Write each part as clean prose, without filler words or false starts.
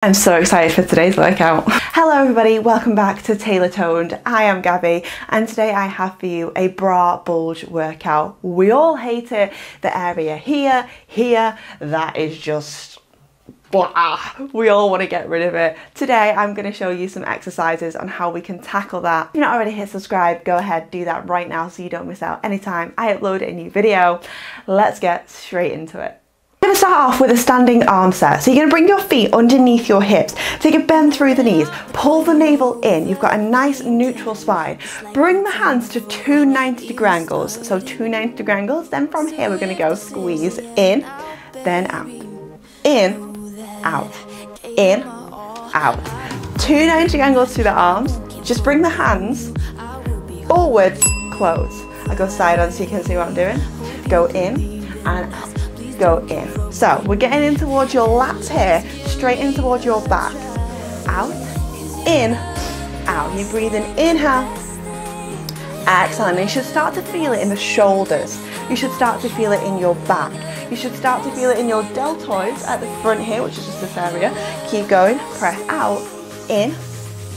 I'm so excited for today's workout. Hello everybody, welcome back to TaylorToned. I am Gabby and today I have for you a bra bulge workout. We all hate it. The area here, that is just blah. We all want to get rid of it. Today I'm going to show you some exercises on how we can tackle that. If you're not already hit subscribe, go ahead, do that right now so you don't miss out anytime I upload a new video. Let's get straight into it. We're going to start off with a standing arm set. So you're going to bring your feet underneath your hips. Take a bend through the knees. Pull the navel in. You've got a nice neutral spine. Bring the hands to two 90-degree angles. So two 90-degree angles. Then from here we're going to go squeeze in, then out. In, out. In, out. Two 90-degree angles through the arms. Just bring the hands forwards, close. I go side on so you can see what I'm doing. Go in and out. Go in. So we're getting in towards your lats here, straight in towards your back. Out, in, out. You're breathing, inhale, exhale. And you should start to feel it in the shoulders. You should start to feel it in your back. You should start to feel it in your deltoids at the front here, which is just this area. Keep going, press out, in,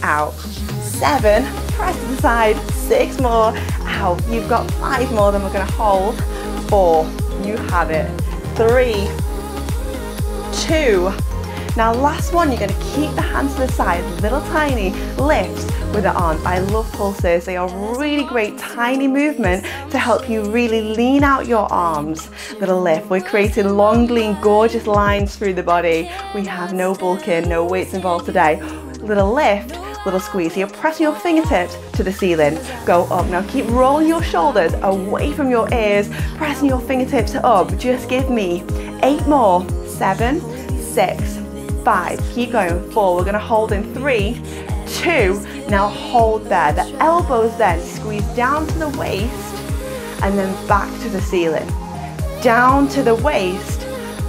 out. 7, press to the side, 6 more, out. You've got 5 more, then we're gonna hold. 4, you have it. 3, 2. Now last one, you're going to keep the hands to the side, little tiny lifts with the arms. I love pulses. They are really great tiny movement to help you really lean out your arms. Little lift. We're creating long, lean, gorgeous lines through the body. We have no bulking, no weights involved today. Little lift, little squeeze. You're pressing your fingertips to the ceiling. Go up. Now keep rolling your shoulders away from your ears, pressing your fingertips up. Just give me 8 more. 7, 6, 5. Keep going. 4. We're going to hold in 3, 2. Now hold there. The elbows then squeeze down to the waist and then back to the ceiling. Down to the waist,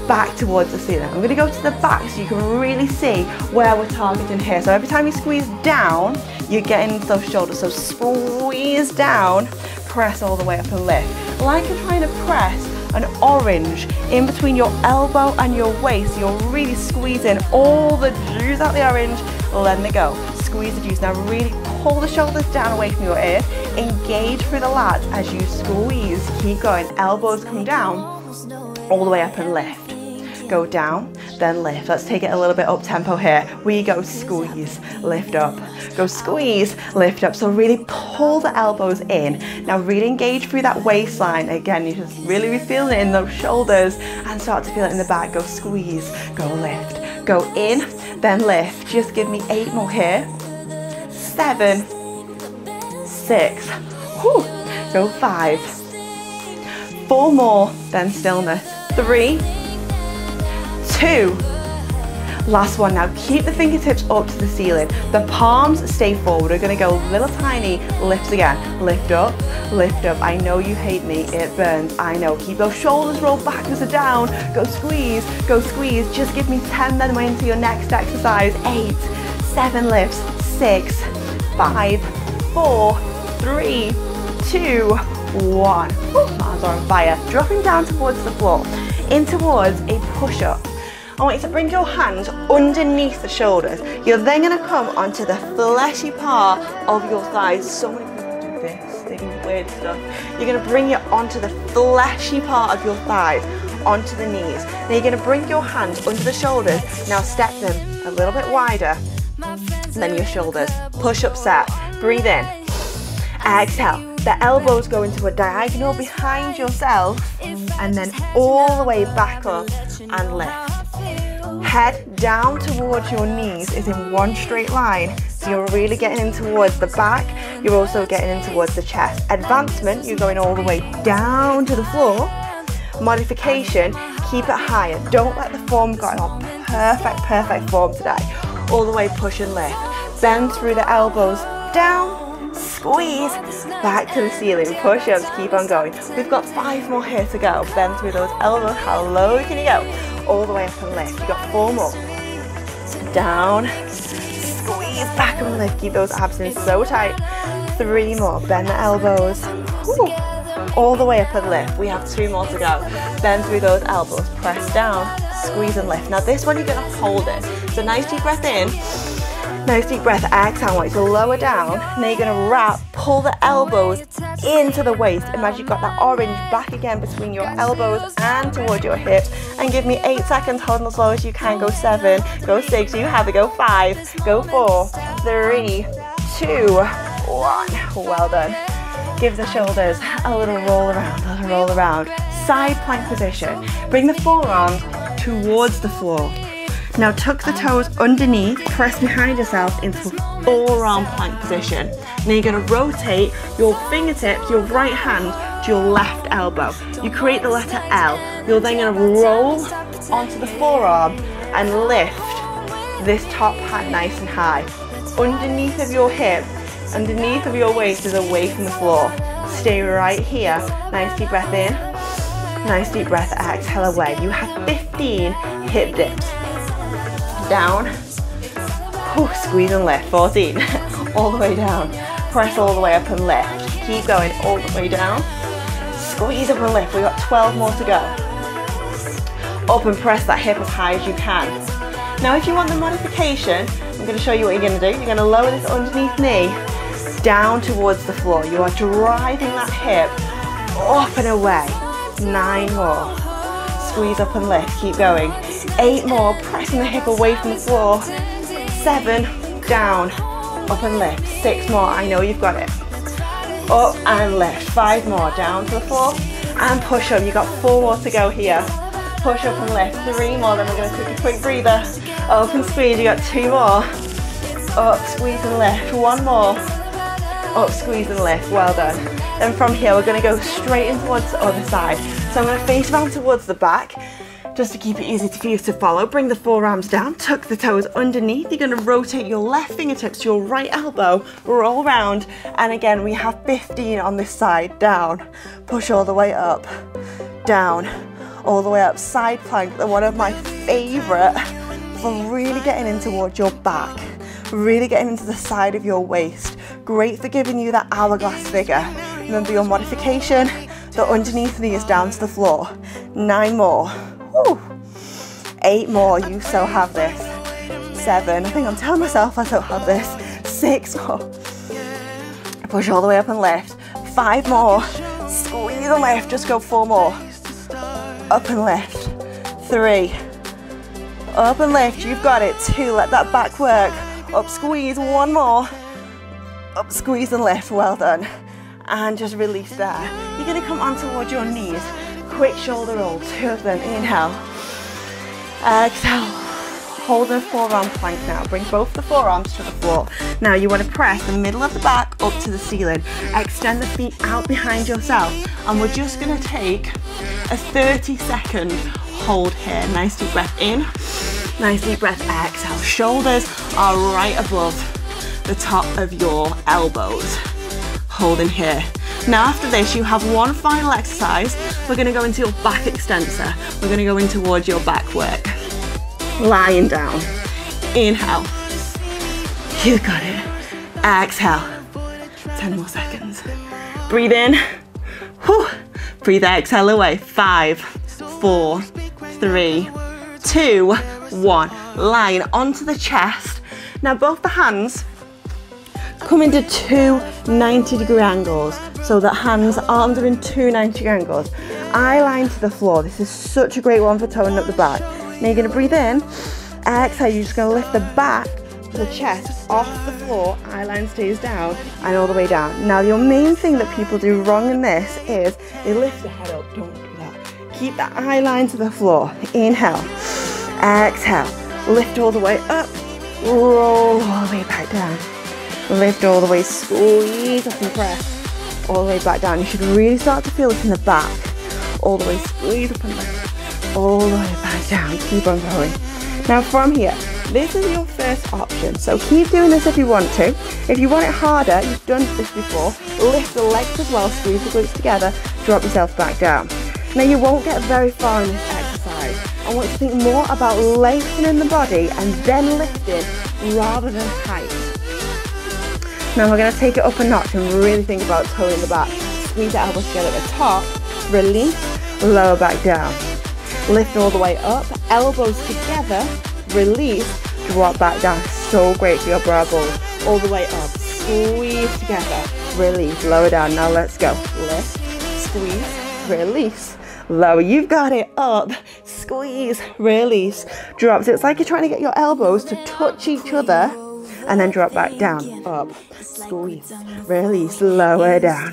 back towards the ceiling. I'm going to go to the back so you can really see where we're targeting here. So every time you squeeze down, you're getting into those shoulders. So squeeze down, press all the way up and lift. Like you're trying to press an orange in between your elbow and your waist. You're really squeezing all the juice out the orange, letting it go. Squeeze the juice. Now really pull the shoulders down away from your ear. Engage through the lats as you squeeze. Keep going. Elbows come down, all the way up and lift. Go down, then lift. Let's take it a little bit up tempo here. We go squeeze, lift up. Go squeeze, lift up. So really pull the elbows in. Now really engage through that waistline. Again, you just really be feeling it in those shoulders and start to feel it in the back. Go squeeze, go lift. Go in, then lift. Just give me 8 more here. 7, 6, whew. Go 5, 4 more, then stillness. 3, 2. Last one. Now keep the fingertips up to the ceiling. The palms stay forward. We're going to go little tiny lifts again. Lift up, lift up. I know you hate me. It burns. I know. Keep those shoulders rolled backwards and down. Go squeeze, go squeeze. Just give me 10, then we're into your next exercise. 8, 7 lifts. 6, 5, 4, 3, 2, 1. Arms are on fire. Dropping down towards the floor. In towards a push-up. I want you to bring your hands underneath the shoulders. You're then going to come onto the fleshy part of your thighs. So many people do this, they do weird stuff. You're going to bring it onto the fleshy part of your thighs, onto the knees. Then you're going to bring your hands under the shoulders. Now step them a little bit wider than your shoulders. Push-up set. Breathe in. Exhale. The elbows go into a diagonal behind yourself and then all the way back up and lift. Head down towards your knees is in one straight line. So you're really getting in towards the back. You're also getting in towards the chest. Advancement, you're going all the way down to the floor. Modification, keep it higher. Don't let the form go on. Perfect form today. All the way push and lift. Bend through the elbows down. Squeeze back to the ceiling. Push-ups, keep on going. We've got 5 more here to go. Bend through those elbows. How low can you go? All the way up and lift. You've got 4 more. Down. Squeeze back and lift. Keep those abs in so tight. 3 more. Bend the elbows. Woo. All the way up and lift. We have 2 more to go. Bend through those elbows. Press down. Squeeze and lift. Now this one you're going to hold it. So nice deep breath in. Nice deep breath, exhale. I want you to lower down. Now you're gonna wrap, pull the elbows into the waist. Imagine you've got that orange back again between your elbows and towards your hips. And give me 8 seconds, hold on as low as you can. Go 7, go 6, you have it. Go 5, go 4, 3, 2, 1. Well done. Give the shoulders a little roll around, Side plank position. Bring the forearms towards the floor. Now tuck the toes underneath, press behind yourself into a forearm plank position. Now you're going to rotate your fingertips, your right hand to your left elbow. You create the letter L. You're then going to roll onto the forearm and lift this top hand nice and high. Underneath of your hip, underneath of your waist is away from the floor. Stay right here. Nice deep breath in. Nice deep breath, exhale away. You have 15 hip dips. Down, squeeze and lift, 14, all the way down, press all the way up and lift, keep going all the way down, squeeze up and lift, we've got 12 more to go, up and press that hip as high as you can. Now if you want the modification, I'm going to show you what you're going to do. You're going to lower this underneath knee down towards the floor. You are driving that hip up and away. 9 more. Squeeze up and lift, keep going. 8 more, pressing the hip away from the floor. 7, down, up and lift. 6 more, I know you've got it. Up and lift. 5 more, down to the floor and push up. You've got 4 more to go here. Push up and lift. 3 more, then we're going to take a quick breather. Up and squeeze, you got 2 more. Up, squeeze and lift. 1 more. Up, squeeze and lift, well done. Then from here, we're going to go straight in towards the other side. So I'm going to face around towards the back, just to keep it easy for you to follow. Bring the forearms down, tuck the toes underneath. You're going to rotate your left fingertips to your right elbow, roll around, and again, we have 15 on this side. Down, push all the way up, down, all the way up. Side plank, one of my favorite for really getting in towards your back, really getting into the side of your waist. Great for giving you that hourglass figure. Remember your modification, the underneath knee is down to the floor. 9 more. Woo. 8 more, you so have this. 7, I think I'm telling myself I don't have this. 6 more. Push all the way up and lift. 5 more. Squeeze and lift, just go 4 more. Up and lift. 3. Up and lift, you've got it. 2, let that back work. Up, squeeze, 1 more. Up, squeeze and lift, well done. And just release there. You're going to come on towards your knees. Quick shoulder roll, 2 of them. Inhale. Exhale. Hold the forearm plank now. Bring both the forearms to the floor. Now you want to press the middle of the back up to the ceiling. Extend the feet out behind yourself. And we're just going to take a 30-second hold here. Nice deep breath in. Nice deep breath, exhale. Shoulders are right above the top of your elbows. Holding here. Now after this, you have one final exercise. We're going to go into your back extensor. We're going to go in towards your back work. Lying down. Inhale. You got it. Exhale. 10 more seconds. Breathe in. Whew. Breathe, exhale away. 5, 4, 3, 2, 1. Lying onto the chest. Now both the hands come into 2 90-degree angles, so that arms are in 2 90-degree angles. Eye line to the floor. This is such a great one for toning up the back. Now you're going to breathe in, exhale, you're just going to lift the back of the chest off the floor, eye line stays down, and all the way down. Now your main thing that people do wrong in this is they lift the head up. Don't do that. Keep the eye line to the floor. Inhale, exhale, lift all the way up, roll all the way back down. Lift all the way, squeeze up and press all the way back down. You should really start to feel it in the back. All the way, squeeze up and lift, all the way back down. Keep on going. Now from here, this is your first option. So keep doing this if you want to. If you want it harder, you've done this before, lift the legs as well, squeeze the glutes together, drop yourself back down. Now you won't get very far in this exercise. I want you to think more about lengthening the body and then lifting rather than height. Now we're going to take it up a notch and really think about toning the back. Squeeze the elbows together at the top, release, lower back down. Lift all the way up, elbows together, release, drop back down. So great for your bra bulge. All the way up, squeeze together, release, lower down. Now let's go. Lift, squeeze, release, lower. You've got it. Up, squeeze, release, drop. So it's like you're trying to get your elbows to touch each other and then drop back down. Up, squeeze, release, lower down.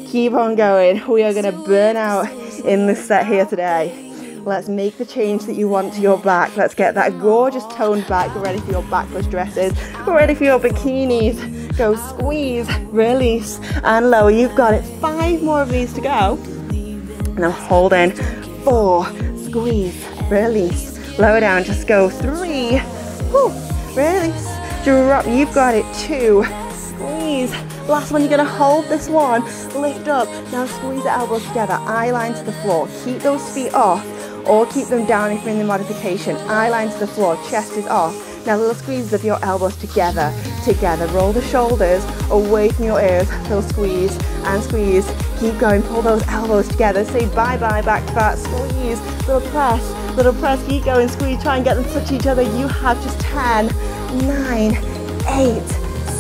Keep on going. We are going to burn out in this set here today. Let's make the change that you want to your back. Let's get that gorgeous toned back. We're ready for your backless dresses. We're ready for your bikinis. Go squeeze, release, and lower. You've got it. 5 more of these to go. And I'm holding. 4, squeeze, release, lower down. Just go 3, release, drop. You've got it. 2, squeeze. Last one, you're gonna hold this one. Lift up. Now squeeze the elbows together. Eye line to the floor. Keep those feet off, or keep them down if you're in the modification. Eye line to the floor, chest is off. Now little squeezes of your elbows together. Roll the shoulders away from your ears. Little squeeze and squeeze. Keep going, pull those elbows together. Say bye-bye, back fat, squeeze. Little press, keep going, squeeze. Try and get them to touch each other. You have just 10, 9, 8,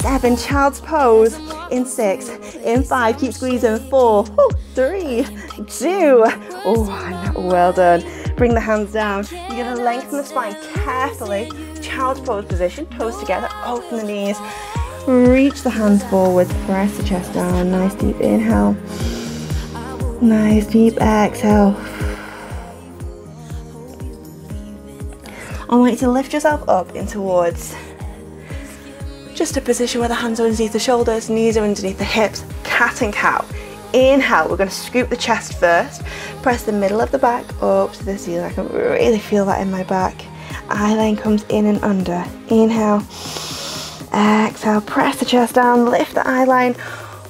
7, child's pose. In 6, in 5, keep squeezing. 4, 3, 2, 1. Well done. Bring the hands down. You're gonna lengthen the spine carefully. Child's pose position, toes together, open the knees. Reach the hands forward, press the chest down. Nice deep inhale. Nice deep exhale. I want you to lift yourself up in towards just a position where the hands are underneath the shoulders, knees are underneath the hips, cat and cow. Inhale, we're going to scoop the chest first. Press the middle of the back up to the ceiling. I can really feel that in my back. Eye line comes in and under. Inhale, exhale, press the chest down, lift the eye line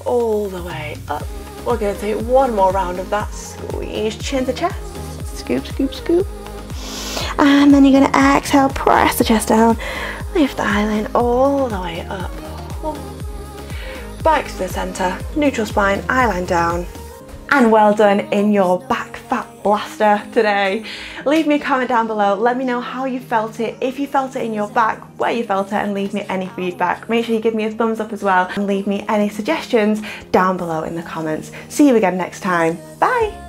all the way up. We're going to take one more round of that. Squeeze chin to chest. Scoop, scoop, scoop. And then you're going to exhale, press the chest down, lift the eye line all the way up. Back to the center, neutral spine, eye line down. And well done in your back fat blaster today. Leave me a comment down below. Let me know how you felt it, if you felt it in your back, where you felt it, and leave me any feedback. Make sure you give me a thumbs up as well and leave me any suggestions down below in the comments. See you again next time. Bye.